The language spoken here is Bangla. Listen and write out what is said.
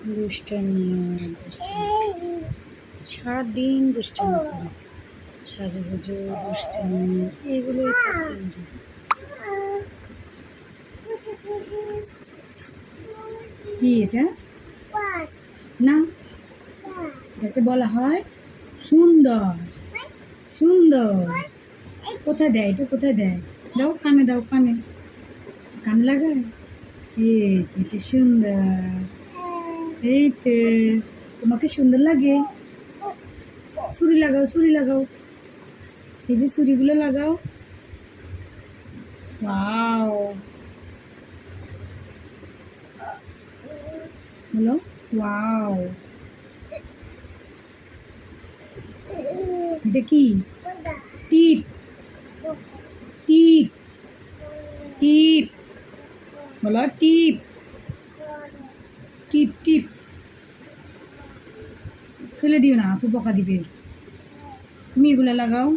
দুষ্টামি সারাদিন দুষ্টামি করে, সাজুগুজু দুষ্টামি এগুলোই তো করে। কি এটা? না, এটাকে বলা হয় সুন্দর। সুন্দর কোথায় দেয়? এটা কোথায় দেয়? দাও, কানে দাও, কানে কান লাগায়। এটা সুন্দর। এই তো, তোমাকে সুন্দর লাগে? ছুরি লাগাও, ছুরি লাগাও, এই যে ছুরিগুলো লাগাও। ওয়াও, বলো ওয়াও। এটা কি? টিপ, টিপ, টিপ, বলো টিপ, টিপ, টিপ। ফেলে দিও না, আপু বকা দিবে। তুমি এগুলো লাগাও।